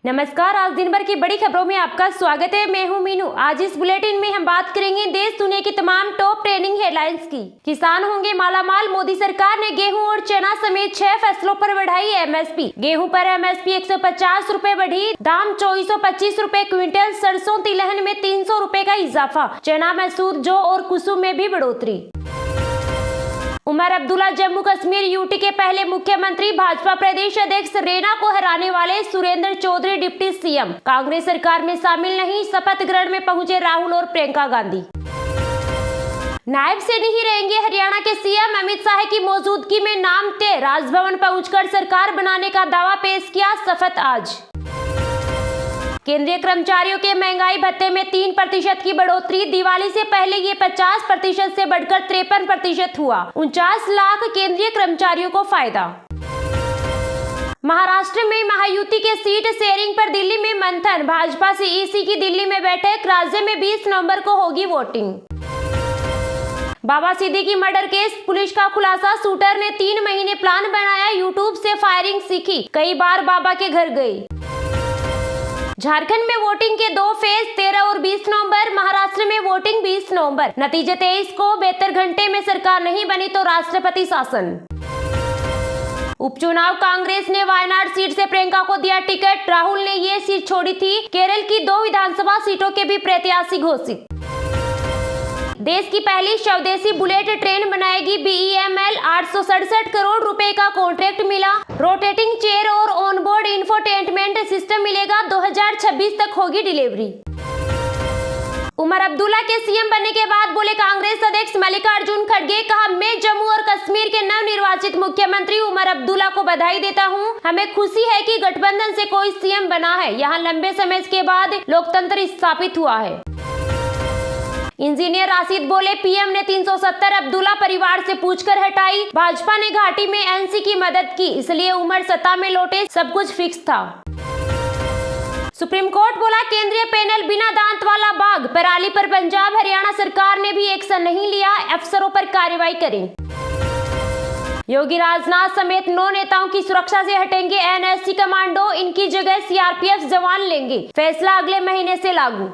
नमस्कार। आज दिन भर की बड़ी खबरों में आपका स्वागत है। मैं हूं मीनू। आज इस बुलेटिन में हम बात करेंगे देश दुनिया की तमाम टॉप ट्रेंडिंग हेडलाइंस की। किसान होंगे मालामाल, मोदी सरकार ने गेहूं और चना समेत 6 फसलों पर बढ़ाई एमएसपी। गेहूं पर एमएसपी 150 रुपए बढ़ी, दाम 2425 रुपए क्विंटल। सरसों तिलहन में 300 रुपए का इजाफा। चना, मसूर, जौ और कुसुम में भी बढ़ोतरी। उमर अब्दुल्ला जम्मू कश्मीर यूटी के पहले मुख्यमंत्री। भाजपा प्रदेश अध्यक्ष रेना को हराने वाले सुरेंद्र चौधरी डिप्टी सीएम। कांग्रेस सरकार में शामिल नहीं, शपथ ग्रहण में पहुंचे राहुल और प्रियंका गांधी। नायब से नहीं रहेंगे हरियाणा के सीएम। अमित शाह की मौजूदगी में नाम तय। राजभवन पहुंचकर सरकार बनाने का दावा पेश किया। शपथ आज। केंद्रीय कर्मचारियों के महंगाई भत्ते में 3% की बढ़ोतरी। दिवाली से पहले ये 50% से बढ़कर 53% हुआ। 49 लाख केंद्रीय कर्मचारियों को फायदा। महाराष्ट्र में महायुति के सीट शेयरिंग पर दिल्ली में मंथन। भाजपा से ईसी की दिल्ली में बैठक। राज्य में 20 नवंबर को होगी वोटिंग। बाबा सिद्दीकी मर्डर केस, पुलिस का खुलासा। शूटर ने 3 महीने प्लान बनाया, यूट्यूब से फायरिंग सीखी, कई बार बाबा के घर गई। झारखंड में वोटिंग के 2 फेज 13 और 20 नवंबर। महाराष्ट्र में वोटिंग 20 नवंबर। नतीजे 23 को। 72 घंटे में सरकार नहीं बनी तो राष्ट्रपति शासन। उपचुनाव, कांग्रेस ने वायनाड सीट से प्रियंका को दिया टिकट। राहुल ने ये सीट छोड़ी थी। केरल की 2 विधानसभा सीटों के भी प्रत्याशी घोषित। देश की पहली स्वदेशी बुलेट ट्रेन बनाएगी बीईएमएल। 867 करोड़ रुपए का कॉन्ट्रैक्ट मिला। रोटेटिंग चेयर और ऑनबोर्ड इंफोटेनमेंट सिस्टम मिलेगा। 2026 तक होगी डिलीवरी। उमर अब्दुल्ला के सीएम बनने के बाद बोले कांग्रेस अध्यक्ष मल्लिकार्जुन खड़गे। कहा, मैं जम्मू और कश्मीर के नवनिर्वाचित मुख्यमंत्री उमर अब्दुल्ला को बधाई देता हूं। हमें खुशी है कि गठबंधन से कोई सीएम बना है। यहां लंबे समय के बाद लोकतंत्र स्थापित हुआ है। इंजीनियर राशिद बोले, पीएम ने 370 अब्दुल्ला परिवार से पूछकर हटाई। भाजपा ने घाटी में एनसी की मदद की, इसलिए उमर सत्ता में लौटे। सब कुछ फिक्स था। सुप्रीम कोर्ट बोला, केंद्रीय पैनल बिना दांत वाला बाघ। पराली पर पंजाब हरियाणा सरकार ने भी एक्शन नहीं लिया। अफसरों पर कार्रवाई करें। योगी राजनाथ समेत 9 नेताओं की सुरक्षा से हटेंगे एनएसजी कमांडो। इनकी जगह सीआरपीएफ जवान लेंगे। फैसला अगले महीने से लागू।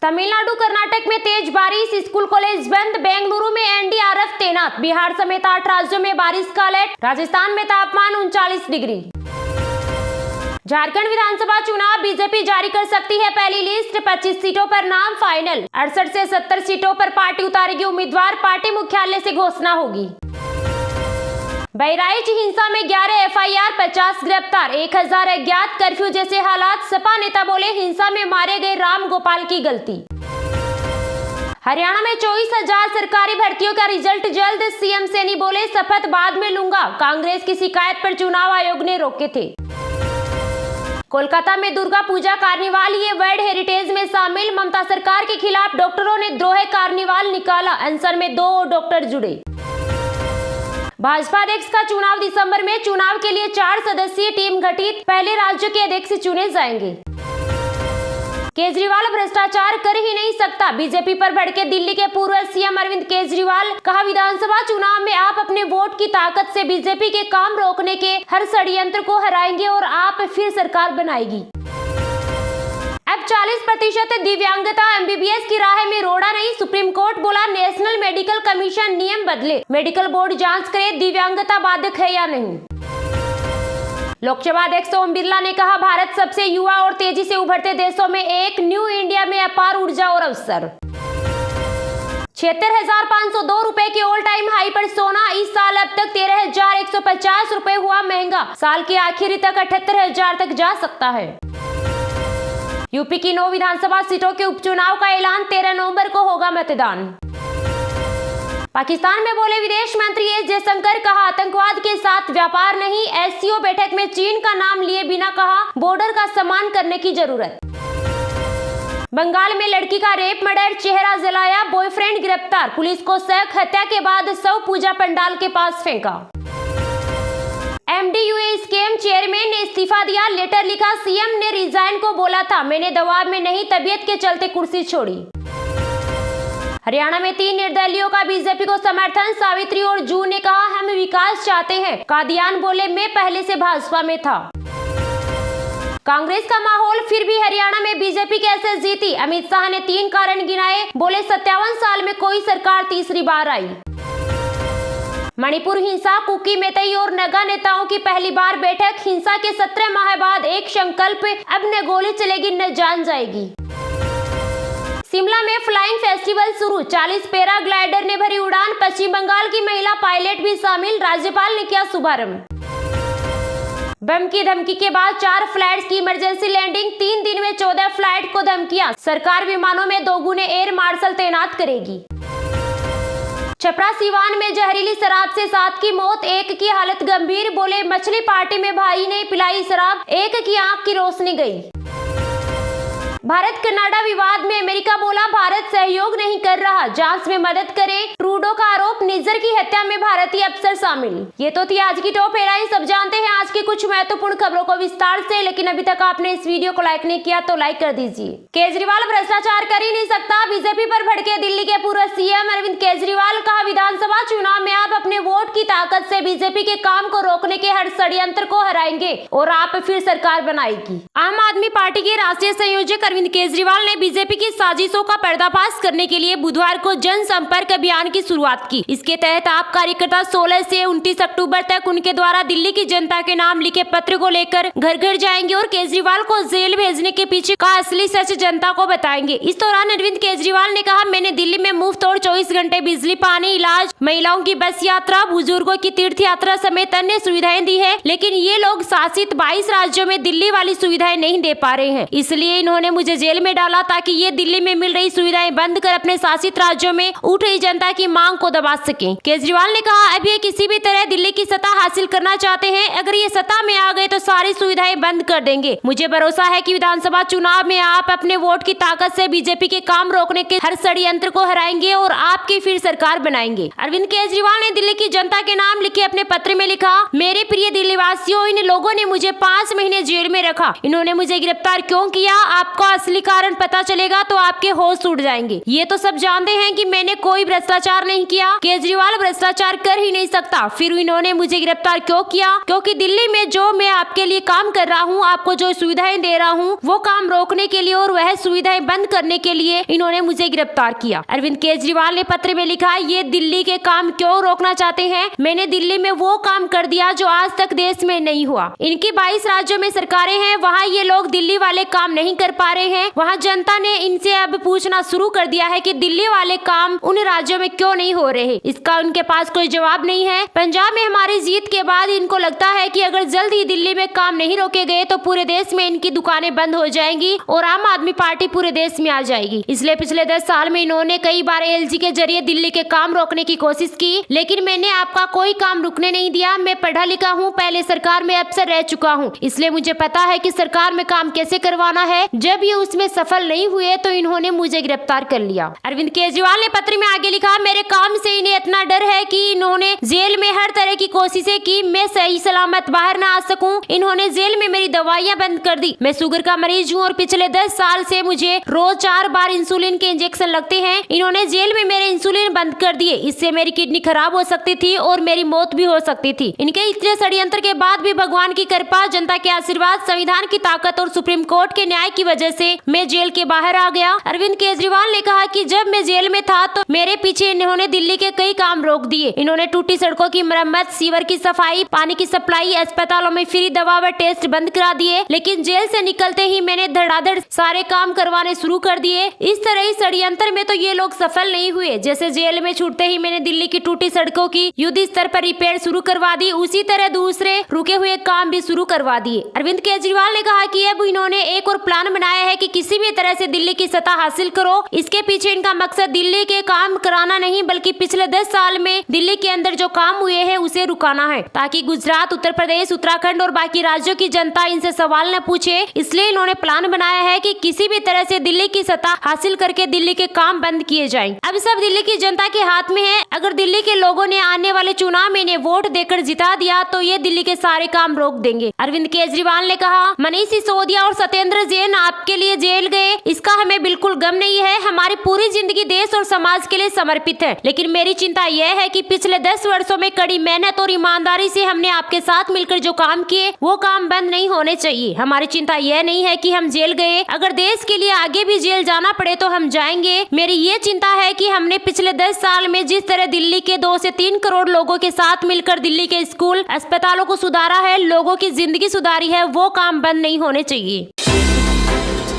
तमिलनाडु कर्नाटक में तेज बारिश, स्कूल कॉलेज बंद। बेंगलुरु में एनडीआरएफ तैनात। बिहार समेत 8 राज्यों में बारिश का अलर्ट। राजस्थान में तापमान 39 डिग्री। झारखंड विधानसभा चुनाव, बीजेपी जारी कर सकती है पहली लिस्ट। 25 सीटों पर नाम फाइनल। 68 से 70 सीटों पर पार्टी उतारेगी उम्मीदवार। पार्टी मुख्यालय से घोषणा होगी। बहराइच हिंसा में 11 एफआईआर, 50 गिरफ्तार, 1000 अज्ञात। कर्फ्यू जैसे हालात। सपा नेता बोले, हिंसा में मारे गए राम गोपाल की गलती। हरियाणा में 24,000 सरकारी भर्तियों का रिजल्ट जल्द। सीएम सैनी बोले, शपथ बाद में लूंगा। कांग्रेस की शिकायत पर चुनाव आयोग ने रोके थे। कोलकाता में दुर्गा पूजा कार्निवाल, ये वर्ल्ड हेरिटेज में शामिल। ममता सरकार के खिलाफ डॉक्टरों ने द्रोह कार्निवाल निकाला। अनशन में 2 डॉक्टर जुड़े। भाजपा अध्यक्ष का चुनाव दिसंबर में। चुनाव के लिए 4 सदस्यीय टीम गठित। पहले राज्यों के अध्यक्ष चुने जाएंगे। केजरीवाल भ्रष्टाचार कर ही नहीं सकता। बीजेपी पर भड़के दिल्ली के पूर्व सीएम अरविंद केजरीवाल। कहा, विधानसभा चुनाव में आप अपने वोट की ताकत से बीजेपी के काम रोकने के हर षड्यंत्र को हराएंगे और आप फिर सरकार बनाएगी। अब 40% दिव्यांगता एमबीबीएस की राह में रोड़ा नहीं। सुप्रीम कोर्ट बोला, नेशनल मेडिकल कमीशन नियम बदले। मेडिकल बोर्ड जांच करे दिव्यांगता बाधक है या नहीं। लोकसभा अध्यक्ष ओम बिरला ने कहा, भारत सबसे युवा और तेजी से उभरते देशों में एक। न्यू इंडिया में अपार ऊर्जा और अवसर। 76,502 रुपए के ऑल टाइम हाई पर सोना। इस साल अब तक 13,150 रुपए हुआ महंगा। साल के आखिरी तक 78,000 तक जा सकता है। यूपी की 9 विधानसभा सीटों के उपचुनाव का ऐलान। 13 नवंबर को होगा मतदान। पाकिस्तान में बोले विदेश मंत्री एस जयशंकर। कहा, आतंकवाद के साथ व्यापार नहीं। एससीओ बैठक में चीन का नाम लिए बिना कहा, बॉर्डर का सम्मान करने की जरूरत। बंगाल में लड़की का रेप मर्डर, चेहरा जलाया, बॉयफ्रेंड गिरफ्तार। पुलिस को शक, हत्या के बाद शव पूजा पंडाल के पास फेंका। एमडीयूए स्कैम चेयरमैन ने इस्तीफा दिया। लेटर लिखा, सीएम ने रिजाइन को बोला था, मैंने दबाव में नहीं, तबीयत के चलते कुर्सी छोड़ी। हरियाणा में 3 निर्दलियों का बीजेपी को समर्थन। सावित्री और जू ने कहा, हम विकास चाहते हैं। कादियान बोले, मैं पहले से भाजपा में था। कांग्रेस का माहौल फिर भी हरियाणा में बीजेपी कैसे जीती? अमित शाह ने 3 कारण गिनाए, बोले 57 साल में कोई सरकार तीसरी बार आई। मणिपुर हिंसा, कुकी, मेतई और नगा नेताओं की पहली बार बैठक। हिंसा के 17 माह बाद एक संकल्प, अब न गोली चलेगी न जान जाएगी। शिमला में फ्लाइंग फेस्टिवल शुरू, 40 पैराग्लाइडर ने भरी उड़ान। पश्चिम बंगाल की महिला पायलट भी शामिल, राज्यपाल ने किया शुभारंभ। बम की धमकी के बाद 4 फ्लाइट्स की इमरजेंसी लैंडिंग, 3 दिन में 14 फ्लाइट को धमकियां। सरकार विमानों में 2 गुने एयर मार्शल तैनात करेगी। छपरा सीवान में जहरीली शराब से 7 की मौत, 1 की हालत गंभीर, बोले मछली पार्टी में भाई ने पिलाई शराब, 1 की आंख की रोशनी गई। भारत कनाडा विवाद में अमेरिका बोला भारत सहयोग नहीं कर रहा, जांच में मदद करें। ट्रूडो का आरोप, निज्जर की हत्या में भारतीय अफसर शामिल। ये तो थी आज की टॉप हेडलाइन। सब जानते हैं आज की कुछ महत्वपूर्ण खबरों को विस्तार से, लेकिन अभी तक आपने इस वीडियो को लाइक नहीं किया तो लाइक कर दीजिए। केजरीवाल भ्रष्टाचार कर ही नहीं सकता, बीजेपी पर भड़के दिल्ली के पूर्व सीएम अरविंद केजरीवाल। कहा विधानसभा चुनाव में आप अपने वोट की ताकत से बीजेपी के काम को रोकने के हर षड्यंत्र को हराएंगे और आप फिर सरकार बनाएगी। आम आदमी पार्टी के राष्ट्रीय संयोजक अरविंद केजरीवाल ने बीजेपी की साजिशों का पर्दाफाश करने के लिए बुधवार को जनसंपर्क अभियान की शुरुआत की। इसके तहत आप कार्यकर्ता 16 से 29 अक्टूबर तक उनके द्वारा दिल्ली की जनता के नाम लिखे पत्र को लेकर घर घर जाएंगे और केजरीवाल को जेल भेजने के पीछे का असली सच जनता को बताएंगे। इस दौरान अरविंद केजरीवाल ने कहा, मैंने दिल्ली में मुफ्त और 24 घंटे बिजली, पानी, इलाज, महिलाओं की बस यात्रा, बुजुर्गों की तीर्थ यात्रा समेत अन्य सुविधाएं दी है, लेकिन ये लोग शासित 22 राज्यों में दिल्ली वाली सुविधाएं नहीं दे पा रहे हैं। इसलिए इन्होंने मुझे जेल में डाला ताकि ये दिल्ली में मिल रही सुविधाएं बंद कर अपने शासित राज्यों में उठ रही जनता की मांग को दबा सकें। केजरीवाल ने कहा, अब ये किसी भी तरह दिल्ली की सत्ता हासिल करना चाहते हैं। अगर ये सत्ता में आ गए तो सारी सुविधाएं बंद कर देंगे। मुझे भरोसा है कि विधानसभा चुनाव में आप अपने वोट की ताकत से बीजेपी के काम रोकने के हर षड्यंत्र को हराएंगे और आपकी फिर सरकार बनाएंगे। अरविंद केजरीवाल ने दिल्ली की जनता के नाम लिखे अपने पत्र में लिखा, मेरे प्रिय दिल्ली वासियों, इन लोगों ने मुझे 5 महीने जेल में रखा। इन्होंने मुझे गिरफ्तार क्यों किया? आपका असली कारण पता चलेगा तो आपके होश उड़ जाएंगे। ये तो सब जानते हैं कि मैंने कोई भ्रष्टाचार नहीं किया। केजरीवाल भ्रष्टाचार कर ही नहीं सकता, फिर इन्होंने मुझे गिरफ्तार क्यों किया? क्योंकि दिल्ली में जो मैं आपके लिए काम कर रहा हूँ, आपको जो सुविधाएं दे रहा हूँ, वो काम रोकने के लिए और वह सुविधाएं बंद करने के लिए इन्होंने मुझे गिरफ्तार किया। अरविंद केजरीवाल ने पत्र में लिखा, ये दिल्ली के काम क्यों रोकना चाहते हैं? मैंने दिल्ली में वो काम कर दिया जो आज तक देश में नहीं हुआ। इनकी 22 राज्यों में सरकारें हैं, वहाँ ये लोग दिल्ली वाले काम नहीं कर पा रहे हैं। वहाँ जनता ने इनसे अब पूछना शुरू कर दिया है कि दिल्ली वाले काम उन राज्यों में क्यों नहीं हो रहे। इसका उनके पास कोई जवाब नहीं है। पंजाब में हमारी जीत के बाद इनको लगता है कि अगर जल्द ही दिल्ली में काम नहीं रोके गए तो पूरे देश में इनकी दुकानें बंद हो जाएंगी और आम आदमी पार्टी पूरे देश में आ जाएगी। इसलिए पिछले 10 साल में इन्होंने कई बार एलजी के जरिए दिल्ली के काम रोकने की कोशिश की, लेकिन मैंने आपका कोई काम रुकने नहीं दिया। मैं पढ़ा लिखा हूँ, पहले सरकार में अफसर रह चुका हूँ, इसलिए मुझे पता है कि सरकार में काम कैसे करवाना है। जब ये उसमें सफल नहीं हुए तो इन्होंने मुझे गिरफ्तार कर लिया। अरविंद केजरीवाल ने पत्र में आगे लिखा, मेरे काम से इन्हें इतना डर है कि इन्होंने जेल में हर तरह की कोशिशें की, मैं सही सलामत बाहर न आ सकूं। इन्होंने जेल में मेरी दवाइयां बंद कर दी। मैं शुगर का मरीज हूं और पिछले 10 साल से मुझे रोज 4 बार इंसुलिन के इंजेक्शन लगते हैं। इन्होंने जेल में मेरे इंसुलिन बंद कर दिए, इससे मेरी किडनी खराब हो सकती थी और मेरी मौत भी हो सकती थी। इनके इतने षड्यंत्र के बाद भी भगवान की कृपा, जनता के आशीर्वाद, संविधान की ताकत और सुप्रीम कोर्ट के न्याय की वजह से मैं जेल के बाहर आ गया। अरविंद केजरीवाल ने कहा कि जब मैं जेल में था तो मेरे पीछे इन्होंने दिल्ली के कई काम रोक दिए। इन्होंने टूटी सड़कों की मरम्मत, सीवर की सफाई, पानी की सप्लाई, अस्पतालों में फ्री दवा व टेस्ट बंद करा दिए। लेकिन जेल से निकलते ही मैंने धड़ाधड़ सारे काम करवाने शुरू कर दिए। इस तरह ही षड्यंत्र में तो ये लोग सफल नहीं हुए। जैसे जेल में छूटते ही मैंने दिल्ली की टूटी सड़कों की युद्ध स्तर पर रिपेयर शुरू करवा दी, उसी तरह दूसरे रुके हुए काम भी शुरू करवा दिए। अरविंद केजरीवाल ने कहा कि अब इन्होंने एक और प्लान बनाया है कि किसी भी तरह से दिल्ली की सत्ता हासिल करो। इसके पीछे इनका मकसद दिल्ली के काम कराना नहीं, बल्कि पिछले 10 साल में दिल्ली के अंदर जो काम हुए हैं उसे रुकाना है, ताकि गुजरात, उत्तर प्रदेश, उत्तराखंड और बाकी राज्यों की जनता इनसे सवाल न पूछे। इसलिए इन्होंने प्लान बनाया है कि किसी भी तरह से दिल्ली की सत्ता हासिल करके दिल्ली के काम बंद किए जाएं। अब सब दिल्ली की जनता के हाथ में है। अगर दिल्ली के लोगों ने आने वाले चुनाव में इन्हें वोट देकर जिता दिया तो ये दिल्ली के सारे काम रोक देंगे। अरविंद केजरीवाल ने कहा, मनीष सिसोदिया और सत्येंद्र जैन आपके के लिए जेल गए, इसका हमें बिल्कुल गम नहीं है। हमारी पूरी जिंदगी देश और समाज के लिए समर्पित है। लेकिन मेरी चिंता यह है कि पिछले 10 वर्षों में कड़ी मेहनत और ईमानदारी से हमने आपके साथ मिलकर जो काम किए वो काम बंद नहीं होने चाहिए। हमारी चिंता यह नहीं है कि हम जेल गए, अगर देश के लिए आगे भी जेल जाना पड़े तो हम जाएंगे। मेरी ये चिंता है कि हमने पिछले 10 साल में जिस तरह दिल्ली के 2 से 3 करोड़ लोगों के साथ मिलकर दिल्ली के स्कूल अस्पतालों को सुधारा है, लोगों की जिंदगी सुधारी है, वो काम बंद नहीं होने चाहिए।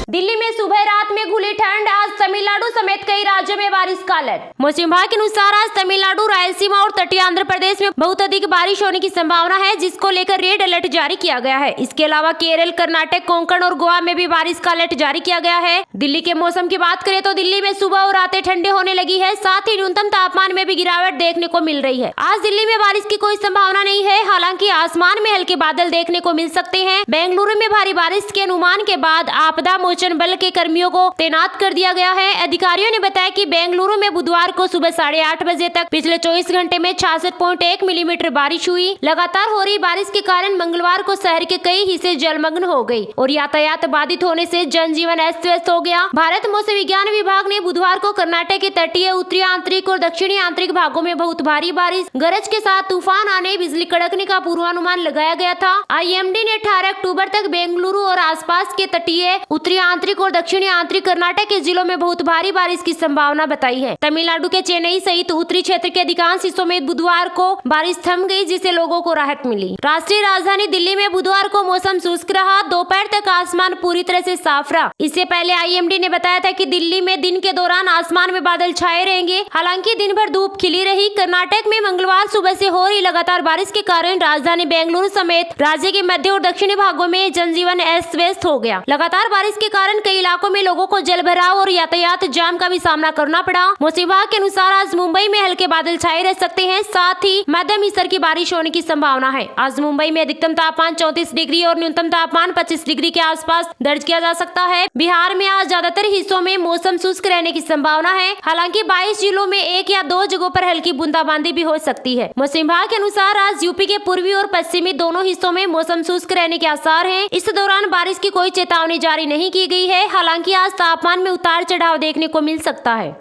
दिल्ली में सुबह रात में घुली ठंड, आज तमिलनाडु समेत कई राज्यों में बारिश का अलर्ट। मौसम विभाग के अनुसार आज तमिलनाडु, रायलसीमा और तटीय आंध्र प्रदेश में बहुत अधिक बारिश होने की संभावना है, जिसको लेकर रेड अलर्ट जारी किया गया है। इसके अलावा केरल, कर्नाटक, कोंकण और गोवा में भी बारिश का अलर्ट जारी किया गया है। दिल्ली के मौसम की बात करें तो दिल्ली में सुबह और रातें ठंडे होने लगी है, साथ ही न्यूनतम तापमान में भी गिरावट देखने को मिल रही है। आज दिल्ली में बारिश की कोई संभावना नहीं है, हालांकि आसमान में हल्के बादल देखने को मिल सकते हैं। बेंगलुरु में भारी बारिश के अनुमान के बाद आपदा मोचन बल के कर्मियों को तैनात कर दिया गया है। अधिकारियों ने बताया कि बेंगलुरु में बुधवार को सुबह 8:30 बजे तक पिछले 24 घंटे में 66.1 मिलीमीटर बारिश हुई। लगातार हो रही बारिश के कारण मंगलवार को शहर के कई हिस्से जलमग्न हो गई और यातायात बाधित होने से जनजीवन अस्त व्यस्त हो गया। भारत मौसम विज्ञान विभाग ने बुधवार को कर्नाटक के तटीय, उत्तरी आंतरिक और दक्षिणी आंतरिक भागों में बहुत भारी बारिश, गरज के साथ तूफान आने, बिजली कड़कने का पूर्वानुमान लगाया गया था। IMD ने 18 अक्टूबर तक बेंगलुरु और आसपास के तटीय, उत्तरी आंतरिक और दक्षिणी आंतरिक कर्नाटक के जिलों में बहुत भारी बारिश की संभावना बताई है। तमिलनाडु के चेन्नई सहित उत्तरी क्षेत्र के अधिकांश हिस्सों में बुधवार को बारिश थम गई, जिससे लोगों को राहत मिली। राष्ट्रीय राजधानी दिल्ली में बुधवार को मौसम शुष्क रहा, दोपहर तक आसमान पूरी तरह से साफ रहा। इससे पहले IMD ने बताया था कि दिल्ली में दिन के दौरान आसमान में बादल छाए रहेंगे, हालांकि दिन भर धूप खिली रही। कर्नाटक में मंगलवार सुबह से हो रही लगातार बारिश के कारण राजधानी बेंगलुरु समेत राज्य के मध्य और दक्षिणी भागों में जनजीवन अस्त व्यस्त हो गया। लगातार बारिश के कारण कई इलाकों में लोगों को जलभराव और यातायात जाम का भी सामना करना पड़ा। मौसम विभाग के अनुसार आज मुंबई में हल्के बादल छाए रह सकते हैं, साथ ही मध्यम स्तर की बारिश होने की संभावना है। आज मुंबई में अधिकतम तापमान 34 डिग्री और न्यूनतम तापमान 25 डिग्री के आसपास दर्ज किया जा सकता है। बिहार में आज ज्यादातर हिस्सों में मौसम शुष्क रहने की संभावना है, हालांकि 22 जिलों में 1 या 2 जगहों पर हल्की बूंदाबांदी भी हो सकती है। मौसम विभाग के अनुसार आज यूपी के पूर्वी और पश्चिमी दोनों हिस्सों में मौसम शुष्क रहने के आसार हैं। इस दौरान बारिश की कोई चेतावनी जारी नहीं की गई है, हालांकि आज तापमान में उतार चढ़ाव देखने को मिल सकता है।